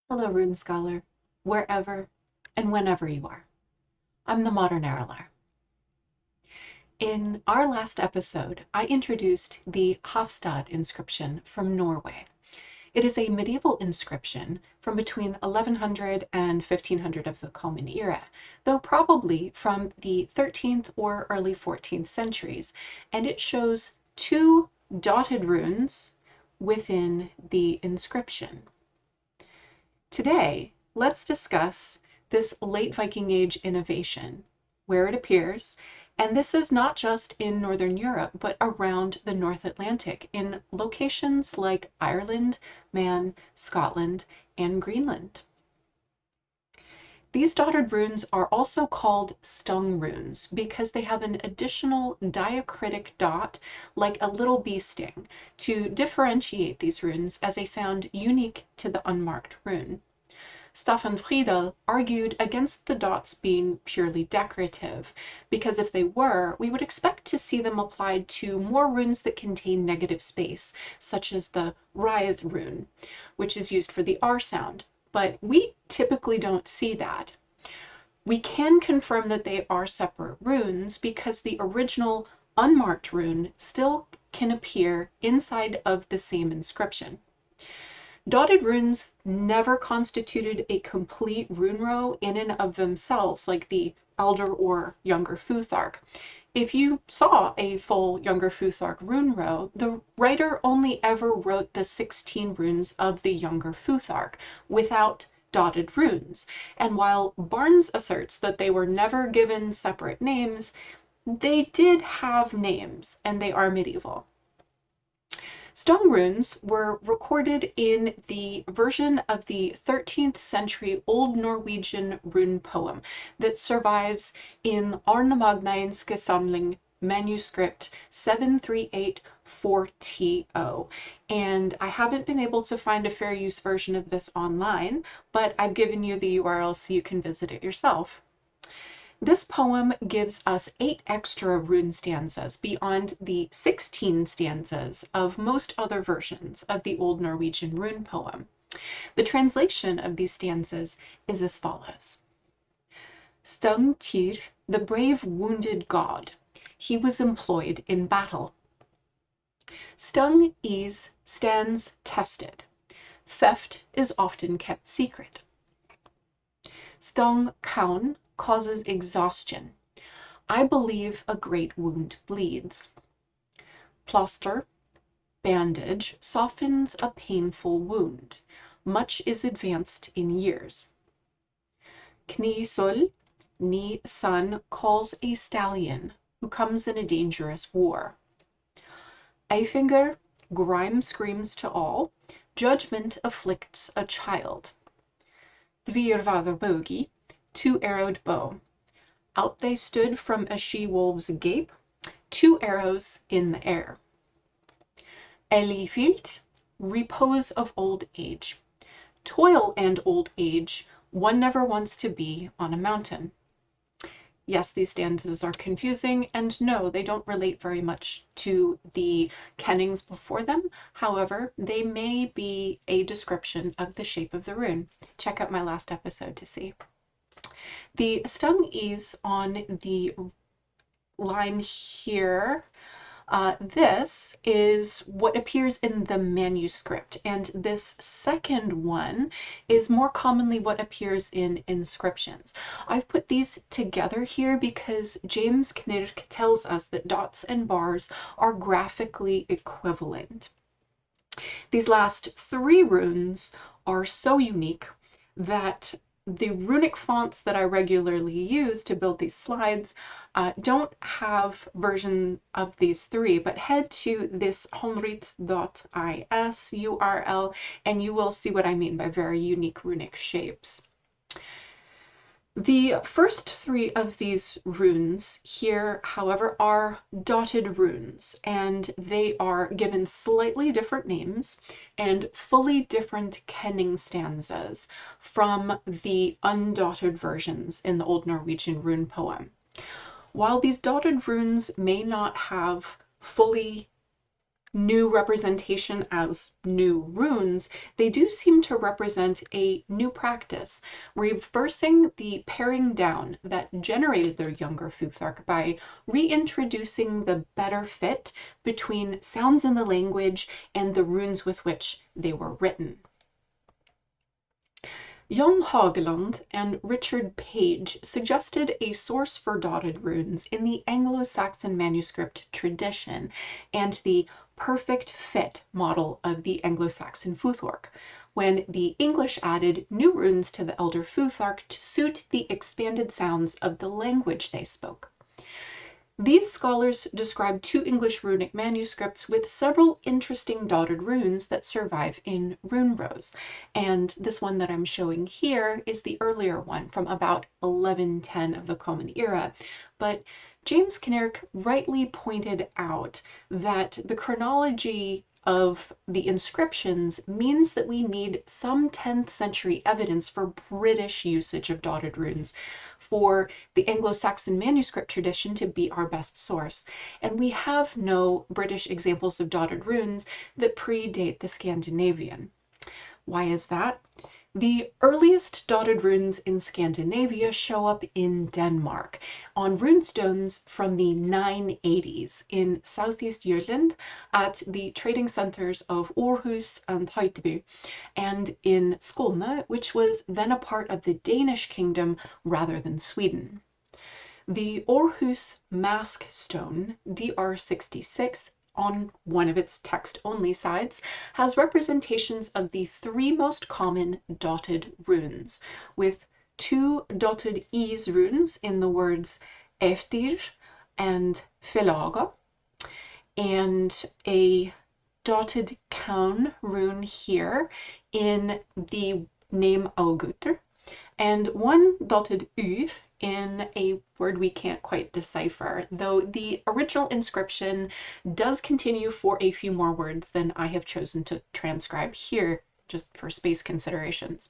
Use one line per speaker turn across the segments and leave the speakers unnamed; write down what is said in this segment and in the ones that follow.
Hello, Rune Scholar, wherever and whenever you are. I'm the modern Erilar. In our last episode, I introduced the Hafstad inscription from Norway. It is a medieval inscription from between 1100 and 1500 of the Common Era, though probably from the 13th or early 14th centuries, and it shows two dotted runes within the inscription. Today, let's discuss this late Viking Age innovation, where it appears, and this is not just in Northern Europe, but around the North Atlantic in locations like Ireland, Man, Scotland, and Greenland. These dotted runes are also called stung runes because they have an additional diacritic dot, like a little bee sting, to differentiate these runes as a sound unique to the unmarked rune. Staffan Friedel argued against the dots being purely decorative, because if they were, we would expect to see them applied to more runes that contain negative space, such as the writhe rune, which is used for the R sound. But we typically don't see that. We can confirm that they are separate runes because the original unmarked rune still can appear inside of the same inscription. Dotted runes never constituted a complete rune row in and of themselves, like the Elder or Younger Futhark. If you saw a full Younger Futhark rune row, the writer only ever wrote the 16 runes of the Younger Futhark without dotted runes. And while Barnes asserts that they were never given separate names, they did have names, and they are medieval. Stung runes were recorded in the version of the 13th century Old Norwegian Rune Poem that survives in Århus Samling manuscript 7384TO. And I haven't been able to find a fair use version of this online, but I've given you the URL so you can visit it yourself. This poem gives us 8 extra rune stanzas beyond the 16 stanzas of most other versions of the Old Norwegian Rune Poem. The translation of these stanzas is as follows. Stung Tyr, the brave wounded god, he was employed in battle. Stung is stands tested. Theft is often kept secret. Stung kaun causes exhaustion. I believe a great wound bleeds. Plaster, bandage, softens a painful wound. Much is advanced in years. Knisul, ni son, calls a stallion who comes in a dangerous war. Eyfinger, grime screams to all. Judgment afflicts a child. Dvirvaderbogi, two-arrowed bow. Out they stood from a she-wolf's gape, 2 arrows in the air. Elifilt, repose of old age. Toil and old age, one never wants to be on a mountain. Yes, these stanzas are confusing, and no, they don't relate very much to the kennings before them. However, they may be a description of the shape of the rune. Check out my last episode to see. The stung is on the line here. This is what appears in the manuscript, and this second one is more commonly what appears in inscriptions. I've put these together here because James Knirk tells us that dots and bars are graphically equivalent. These last 3 runes are so unique that the runic fonts that I regularly use to build these slides don't have version of these 3, but head to this honrit.is URL and you will see what I mean by very unique runic shapes. The first 3 of these runes here, however, are dotted runes, and they are given slightly different names and fully different kenning stanzas from the undotted versions in the Old Norwegian Rune Poem. While these dotted runes may not have fully new representation as new runes, they do seem to represent a new practice, reversing the paring down that generated their Younger Futhark by reintroducing the better fit between sounds in the language and the runes with which they were written. Jon Hageland and Richard Page suggested a source for dotted runes in the Anglo-Saxon manuscript tradition and the perfect fit model of the Anglo-Saxon Futhark, when the English added new runes to the Elder Futhark to suit the expanded sounds of the language they spoke. These scholars describe 2 English runic manuscripts with several interesting dotted runes that survive in rune rows, and this one that I'm showing here is the earlier one from about 1110 of the Common Era. But James Kinnaird rightly pointed out that the chronology of the inscriptions means that we need some 10th century evidence for British usage of dotted runes for the Anglo-Saxon manuscript tradition to be our best source. And we have no British examples of dotted runes that predate the Scandinavian. Why is that? The earliest dotted runes in Scandinavia show up in Denmark on runestones from the 980s in southeast Jutland at the trading centers of Århus and Hedeby, and in Skåne, which was then a part of the Danish kingdom rather than Sweden. The Århus mask stone, DR66, on one of its text-only sides, has representations of the 3 most common dotted runes, with 2 dotted E's runes in the words eftir and felaga, and a dotted kaun rune here in the name Augutur, and 1 dotted ur in a word we can't quite decipher, though the original inscription does continue for a few more words than I have chosen to transcribe here, just for space considerations.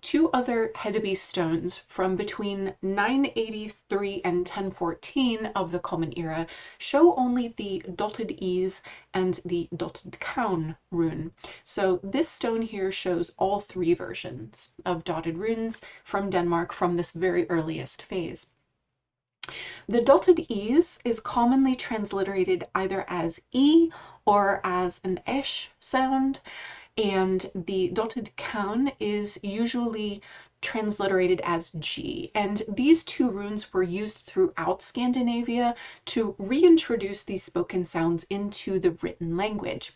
2 other Hedeby stones from between 983 and 1014 of the Common Era show only the dotted E's and the dotted kaun rune. So this stone here shows all 3 versions of dotted runes from Denmark from this very earliest phase. The dotted E's is commonly transliterated either as E or as an esh sound, and the dotted kaun is usually transliterated as G. And these 2 runes were used throughout Scandinavia to reintroduce these spoken sounds into the written language.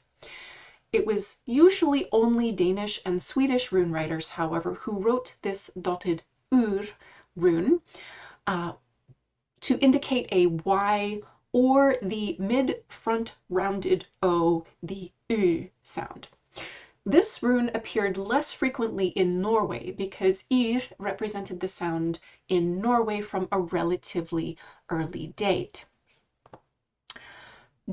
It was usually only Danish and Swedish rune writers, however, who wrote this dotted ur rune to indicate a Y or the mid-front rounded O, the U sound. This rune appeared less frequently in Norway because Ir represented the sound in Norway from a relatively early date.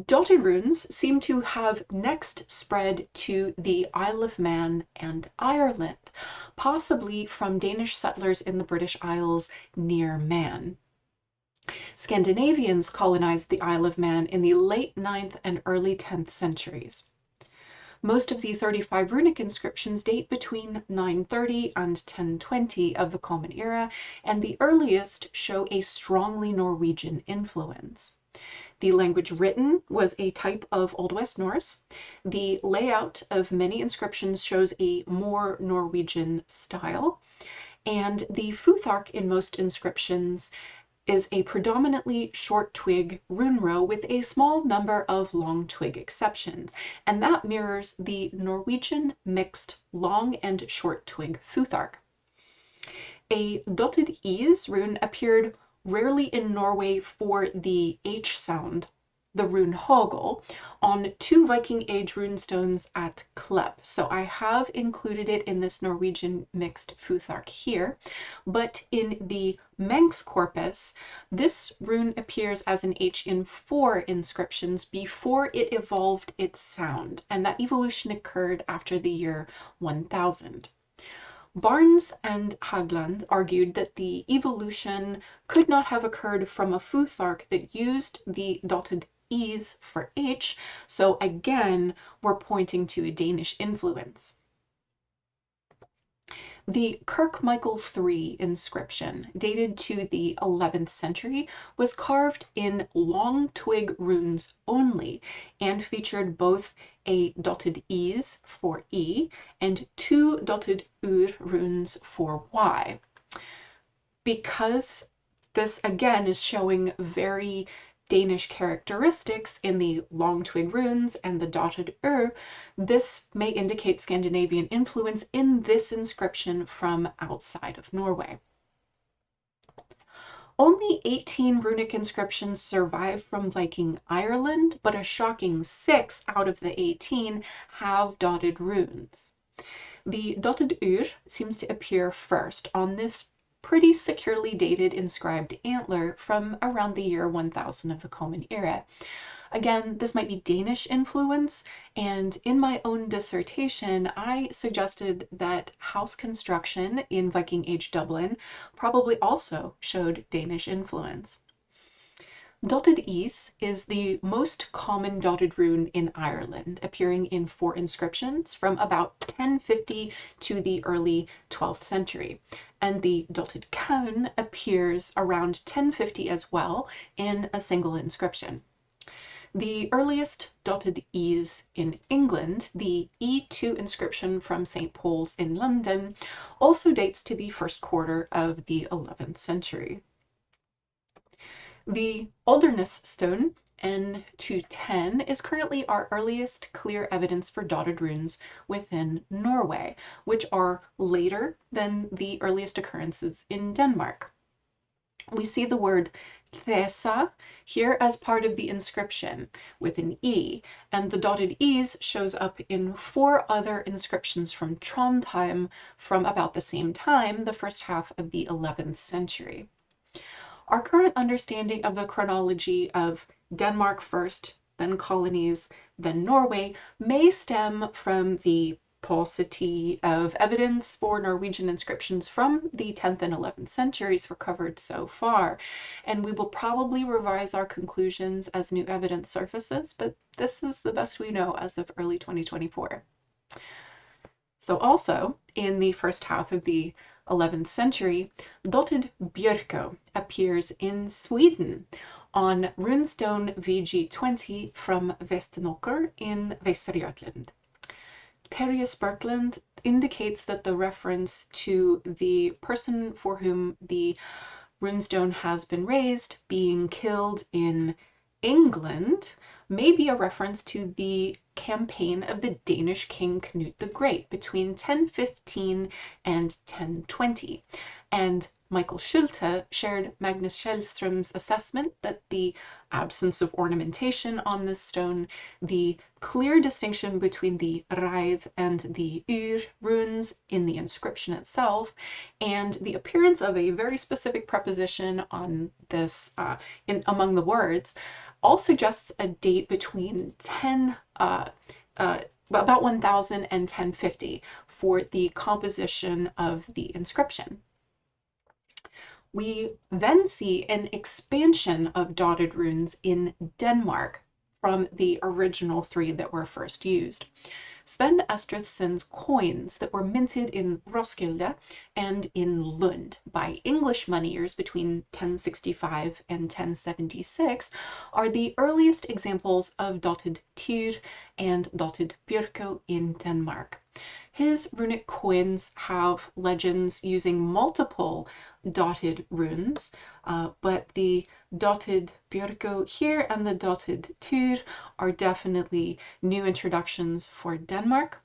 Dotted runes seem to have next spread to the Isle of Man and Ireland, possibly from Danish settlers in the British Isles near Man. Scandinavians colonized the Isle of Man in the late 9th and early 10th centuries. Most of the 35 runic inscriptions date between 930 and 1020 of the Common Era, and the earliest show a strongly Norwegian influence. The language written was a type of Old West Norse. The layout of many inscriptions shows a more Norwegian style, and the futhark in most inscriptions is a predominantly short twig rune row with a small number of long twig exceptions, and that mirrors the Norwegian mixed long and short twig futhark. A dotted E's rune appeared rarely in Norway for the H sound, the rune Hogel, on 2 Viking Age runestones at Klepp. So I have included it in this Norwegian mixed futhark here, but in the Manx corpus, this rune appears as an H in 4 inscriptions before it evolved its sound, and that evolution occurred after the year 1000. Barnes and Hagland argued that the evolution could not have occurred from a futhark that used the dotted E's for H, so again, we're pointing to a Danish influence. The Kirkmichael III inscription, dated to the 11th century, was carved in long twig runes only and featured both a dotted E's for E and two dotted Ur runes for Y. Because this again is showing very Danish characteristics in the long twig runes and the dotted this may indicate Scandinavian influence in this inscription from outside of Norway. Only 18 runic inscriptions survive from Viking Ireland, but a shocking 6 out of the 18 have dotted runes. The dotted seems to appear first on this pretty securely dated inscribed antler from around the year 1000 of the Common Era. Again, this might be Danish influence, and in my own dissertation, I suggested that house construction in Viking Age Dublin probably also showed Danish influence. Dotted Is is the most common dotted rune in Ireland, appearing in 4 inscriptions from about 1050 to the early 12th century. And the dotted caun appears around 1050 as well in a single inscription. The earliest dotted Is in England, the E2 inscription from St. Paul's in London, also dates to the first quarter of the 11th century. The Århus stone, N210, is currently our earliest clear evidence for dotted runes within Norway, which are later than the earliest occurrences in Denmark. We see the word Thesa here as part of the inscription with an E, and the dotted E's shows up in 4 other inscriptions from Trondheim from about the same time, the first half of the 11th century. Our current understanding of the chronology of Denmark first, then colonies, then Norway, may stem from the paucity of evidence for Norwegian inscriptions from the 10th and 11th centuries recovered so far, and we will probably revise our conclusions as new evidence surfaces, but this is the best we know as of early 2024. So also, in the first half of the 11th century, dotted björko appears in Sweden on runestone VG20 from Västernåker in Västergötland. Terje Berkland indicates that the reference to the person for whom the runestone has been raised being killed in England may be a reference to the campaign of the Danish king Knut the Great between 1015 and 1020. And Michael Schulte shared Magnus Källström's assessment that the absence of ornamentation on this stone, the clear distinction between the Raith and the Yr runes in the inscription itself, and the appearance of a very specific preposition on this among the words, all suggests a date between about 1000 and 1050 for the composition of the inscription. We then see an expansion of dotted runes in Denmark from the original 3 that were first used. Sven Estrithson's coins that were minted in Roskilde and in Lund by English moneyers between 1065 and 1076 are the earliest examples of dotted tyr and dotted björko in Denmark. His runic coins have legends using multiple dotted runes, but the dotted björko here and the dotted tyr are definitely new introductions for Denmark.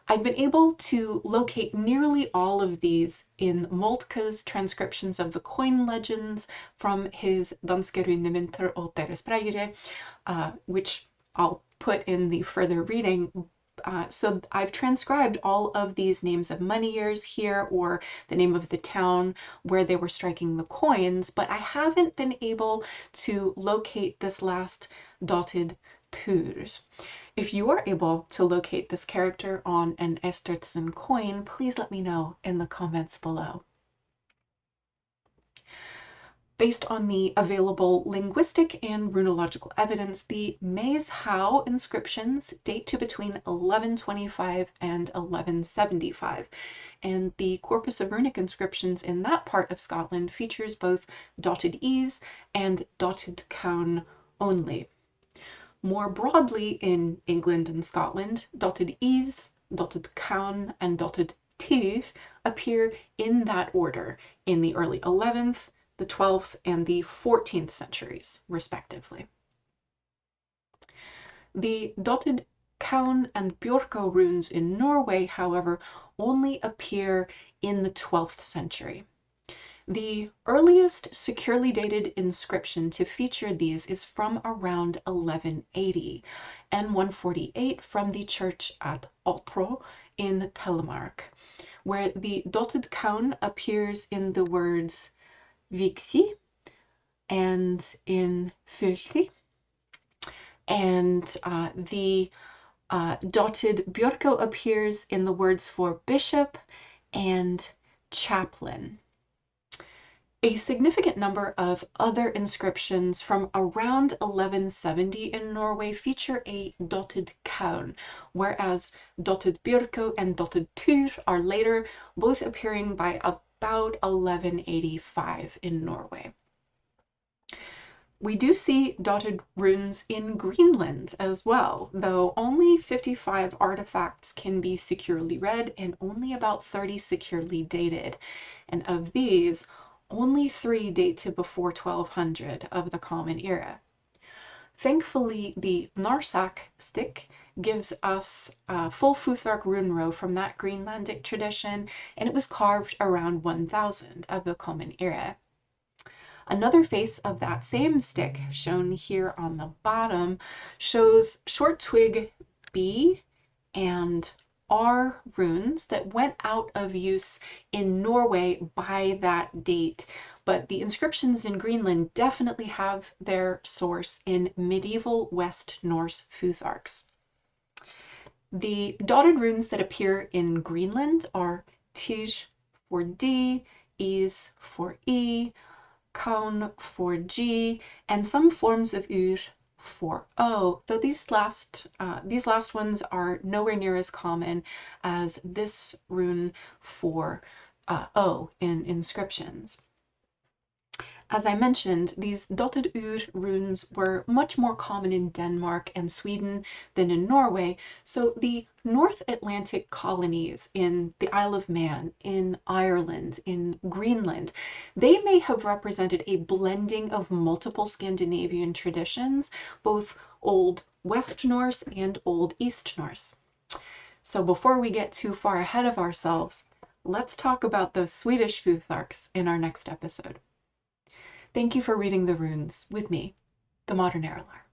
I've been able to locate nearly all of these in Moltke's transcriptions of the coin legends from his Danske runeminter og deres bragere, which I'll put in the further reading. So I've transcribed all of these names of moneyers here, or the name of the town where they were striking the coins, but I haven't been able to locate this last dotted tyrs. If you are able to locate this character on an Estrithson coin, please let me know in the comments below. Based on the available linguistic and runological evidence, the Maes How inscriptions date to between 1125 and 1175, and the corpus of runic inscriptions in that part of Scotland features both dotted e's and dotted caun only. More broadly in England and Scotland, dotted e's, dotted caun, and dotted tir appear in that order in the early 11th, the 12th, and the 14th centuries, respectively. The dotted caun and bjorko runes in Norway, however, only appear in the 12th century. The earliest securely dated inscription to feature these is from around 1180, and 148 from the church at Århus in Telemark, where the dotted caun appears in the words viktig and in fyltig, and the dotted bjorko appears in the words for bishop and chaplain. A significant number of other inscriptions from around 1170 in Norway feature a dotted caun, whereas dotted bjorko and dotted tur are later, both appearing by about 1185 in Norway. We do see dotted runes in Greenland as well, though only 55 artifacts can be securely read and only about 30 securely dated. And of these, only 3 date to before 1200 of the Common Era. Thankfully, the Narsak stick gives us a full futhark rune row from that Greenlandic tradition, and it was carved around 1000 of the Common Era. Another face of that same stick, shown here on the bottom, shows short twig B and R runes that went out of use in Norway by that date, but the inscriptions in Greenland definitely have their source in medieval West Norse futharks. The dotted runes that appear in Greenland are tir for D, is for E, caun for G, and some forms of ur for O, though these last ones are nowhere near as common as this rune for O in inscriptions. As I mentioned, these dotted ur runes were much more common in Denmark and Sweden than in Norway, so the North Atlantic colonies in the Isle of Man, in Ireland, in Greenland, they may have represented a blending of multiple Scandinavian traditions, both Old West Norse and Old East Norse. So before we get too far ahead of ourselves, let's talk about those Swedish futharks in our next episode. Thank you for reading the runes with me, the Modern Erilar.